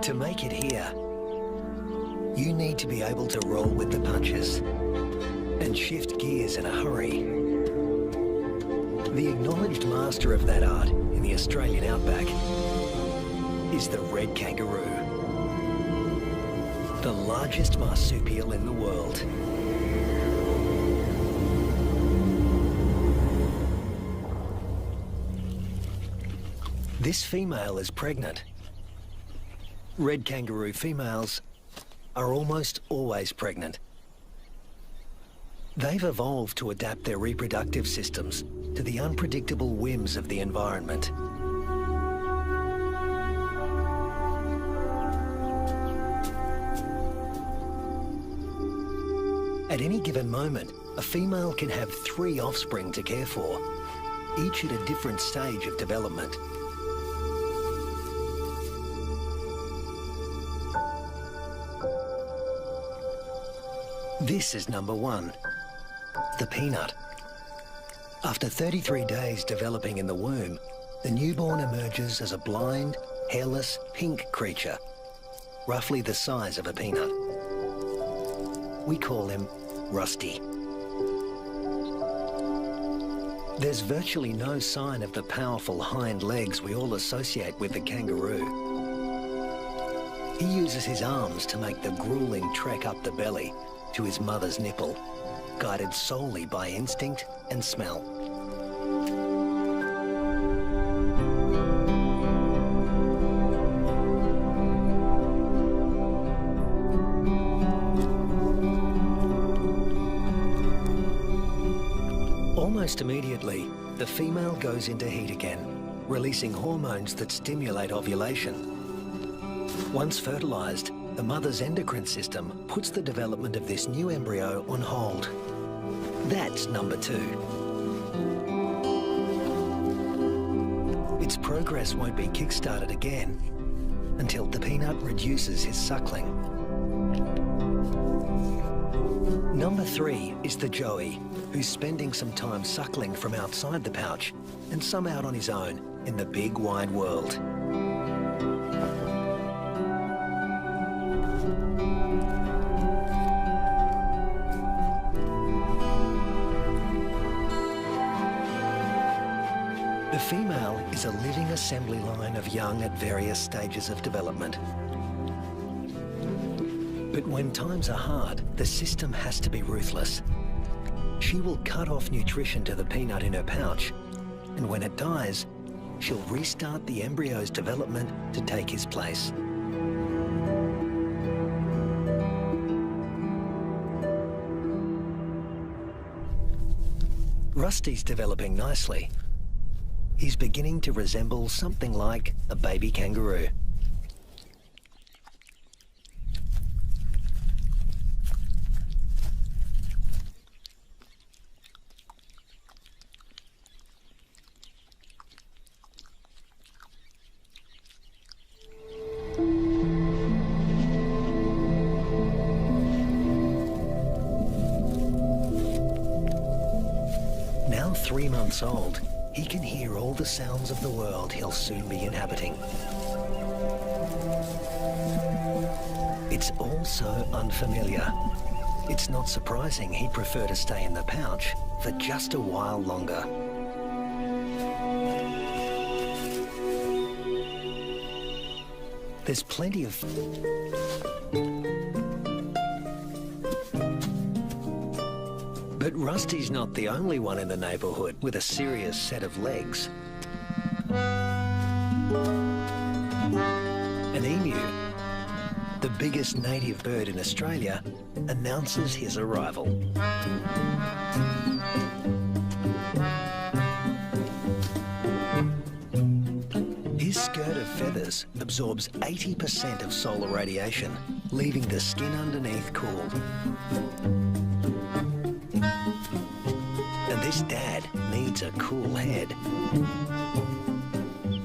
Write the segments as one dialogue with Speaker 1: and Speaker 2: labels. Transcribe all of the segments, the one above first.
Speaker 1: To make it here, you need to be able to roll with the punches and shift gears in a hurry. The acknowledged master of that art in the Australian outback is the red kangaroo, the largest marsupial in the world. This female is pregnant. Red kangaroo females are almost always pregnant. They've evolved to adapt their reproductive systems to the unpredictable whims of the environment. At any given moment, a female can have 3 offspring to care for, each at a different stage of development. This is number 1, the peanut. After 33 days developing in the womb, the newborn emerges as a blind, hairless, pink creature, roughly the size of a peanut. We call him Rusty. There's virtually no sign of the powerful hind legs we all associate with the kangaroo. He uses his arms to make the grueling trek up the belly to his mother's nipple, guided solely by instinct and smell. Almost immediately, the female goes into heat again, releasing hormones that stimulate ovulation. Once fertilized, the mother's endocrine system puts the development of this new embryo on hold. That's number 2. Its progress won't be kick-started again until the peanut reduces his suckling. Number 3 is the joey, who's spending some time suckling from outside the pouch and some out on his own in the big wide world. The female is a living assembly line of young at various stages of development. But when times are hard, the system has to be ruthless. She will cut off nutrition to the peanut in her pouch, and when it dies, she'll restart the embryo's development to take his place. Rusty's developing nicely. He's beginning to resemble something like a baby kangaroo. Now 3 months old, he can hear all the sounds of the world he'll soon be inhabiting. It's all so unfamiliar. It's not surprising he'd prefer to stay in the pouch for just a while longer. There's plenty of... But Rusty's not the only one in the neighborhood with a serious set of legs. An emu, the biggest native bird in Australia, announces his arrival. His skirt of feathers absorbs 80% of solar radiation, leaving the skin underneath cool. And this dad needs a cool head.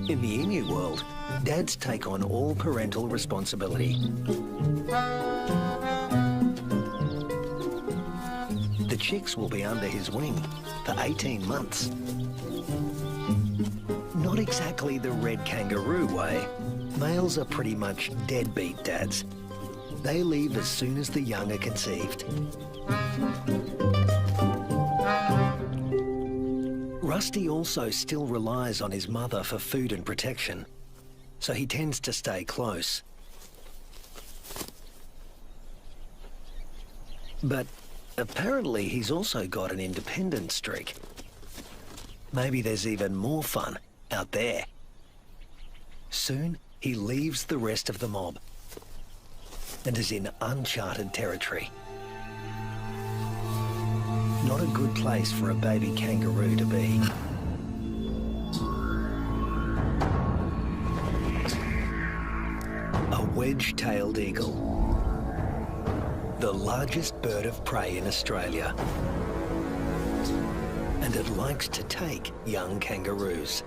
Speaker 1: In the emu world, dads take on all parental responsibility. The chicks will be under his wing for 18 months. Not exactly the red kangaroo way. Males are pretty much deadbeat dads. They leave as soon as the young are conceived. Rusty also still relies on his mother for food and protection, so he tends to stay close. But apparently he's also got an independent streak. Maybe there's even more fun out there. Soon he leaves the rest of the mob and is in uncharted territory. Not a good place for a baby kangaroo to be. A wedge-tailed eagle, the largest bird of prey in Australia. And it likes to take young kangaroos.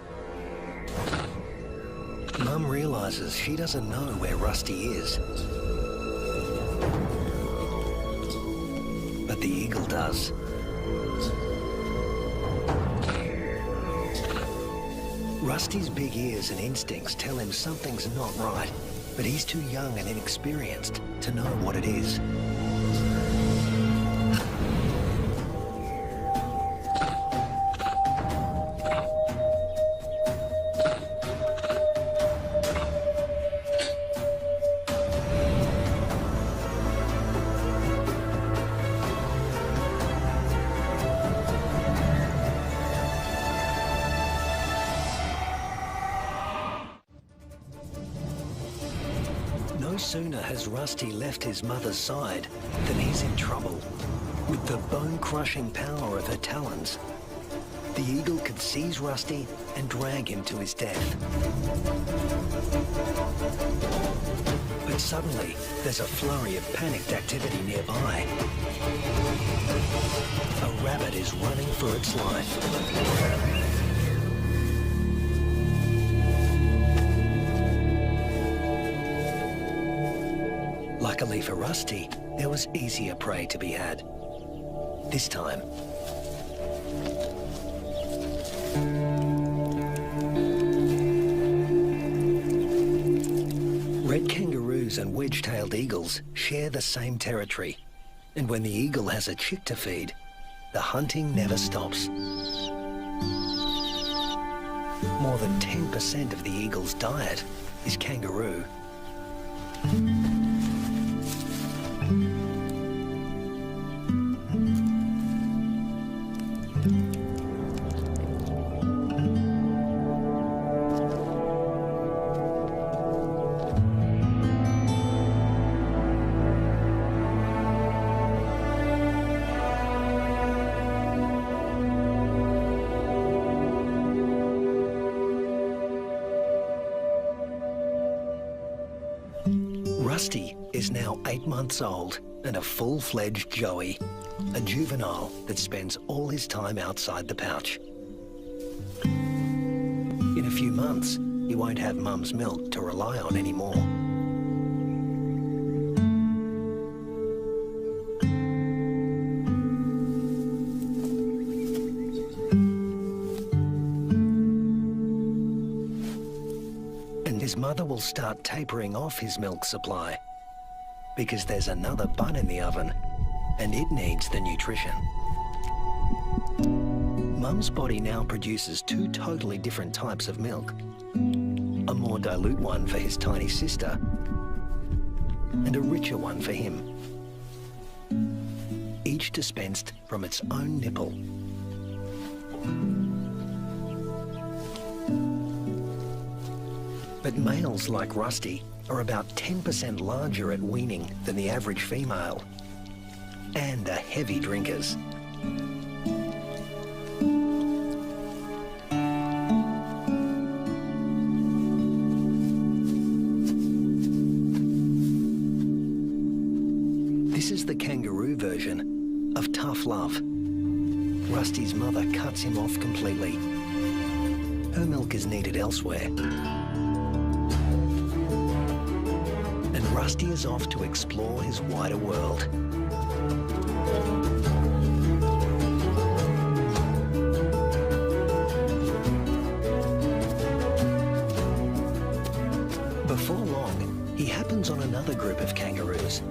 Speaker 1: Mum realises she doesn't know where Rusty is. But the eagle does. Rusty's big ears and instincts tell him something's not right, but he's too young and inexperienced to know what it is. No sooner has Rusty left his mother's side than he's in trouble. With the bone-crushing power of her talons, the eagle could seize Rusty and drag him to his death. But suddenly, there's a flurry of panicked activity nearby. A rabbit is running for its life. Luckily for Rusty, there was easier prey to be had. This time, red kangaroos and wedge-tailed eagles share the same territory. And when the eagle has a chick to feed, the hunting never stops. More than 10% of the eagle's diet is kangaroo. Rusty is now 8 months old and a full-fledged joey, a juvenile that spends all his time outside the pouch. In a few months, he won't have Mum's milk to rely on anymore. His mother will start tapering off his milk supply because there's another bun in the oven and it needs the nutrition. Mum's body now produces 2 totally different types of milk. A more dilute one for his tiny sister and a richer one for him. Each dispensed from its own nipple. But males like Rusty are about 10% larger at weaning than the average female, and are heavy drinkers. This is the kangaroo version of tough love. Rusty's mother cuts him off completely. Her milk is needed elsewhere. Rusty is off to explore his wider world. Before long, he happens on another group of kangaroos.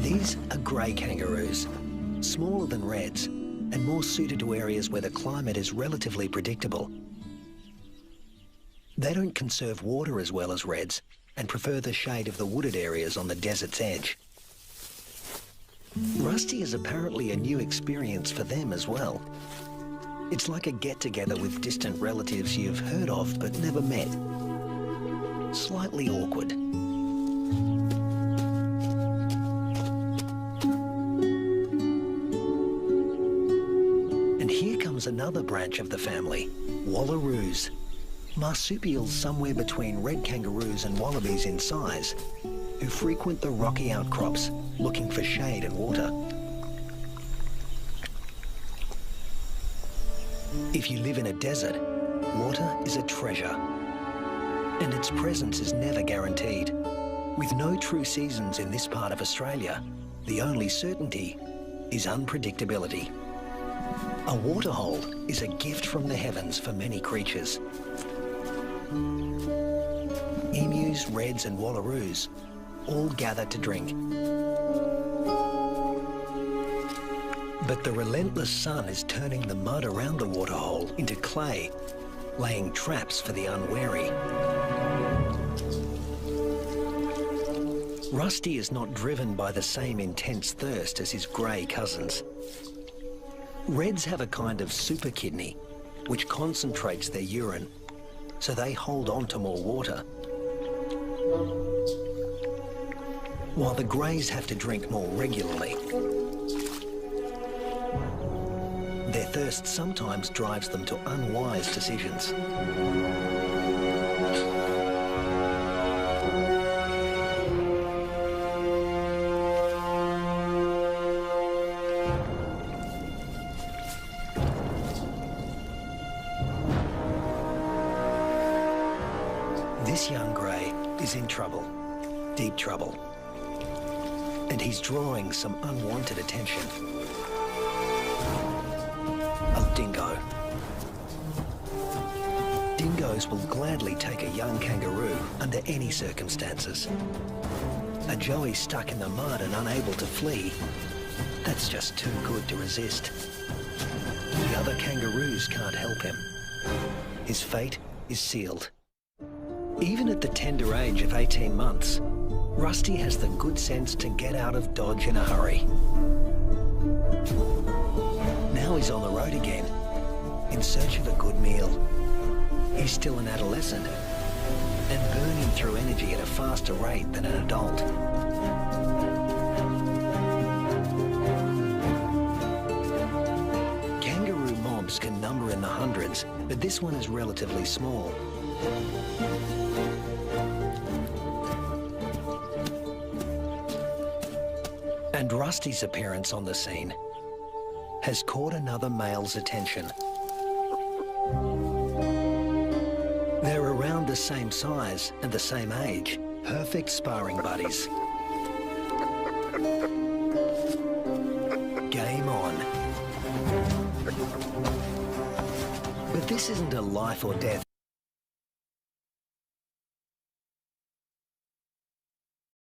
Speaker 1: These are grey kangaroos, smaller than reds and more suited to areas where the climate is relatively predictable. They don't conserve water as well as reds and prefer the shade of the wooded areas on the desert's edge. Rusty is apparently a new experience for them as well. It's like a get-together with distant relatives you've heard of but never met. Slightly awkward. And here comes another branch of the family, wallaroos. Marsupials somewhere between red kangaroos and wallabies in size, who frequent the rocky outcrops looking for shade and water. If you live in a desert, water is a treasure, and its presence is never guaranteed. With no true seasons in this part of Australia, the only certainty is unpredictability. A waterhole is a gift from the heavens for many creatures. Emus, reds and wallaroos all gather to drink. But the relentless sun is turning the mud around the waterhole into clay, laying traps for the unwary. Rusty is not driven by the same intense thirst as his grey cousins. Reds have a kind of super kidney, which concentrates their urine, so they hold on to more water. While the greys have to drink more regularly. Their thirst sometimes drives them to unwise decisions. This young grey is in trouble, deep trouble, and he's drawing some unwanted attention. A dingo. Dingoes will gladly take a young kangaroo under any circumstances. A joey stuck in the mud and unable to flee, that's just too good to resist. The other kangaroos can't help him. His fate is sealed. Even at the tender age of 18 months, Rusty has the good sense to get out of Dodge in a hurry. Now he's on the road again, in search of a good meal. He's still an adolescent, and burning through energy at a faster rate than an adult. Kangaroo mobs can number in the hundreds, but this one is relatively small. And Rusty's appearance on the scene has caught another male's attention. They're around the same size and the same age, perfect sparring buddies. Game on. But this isn't a life or death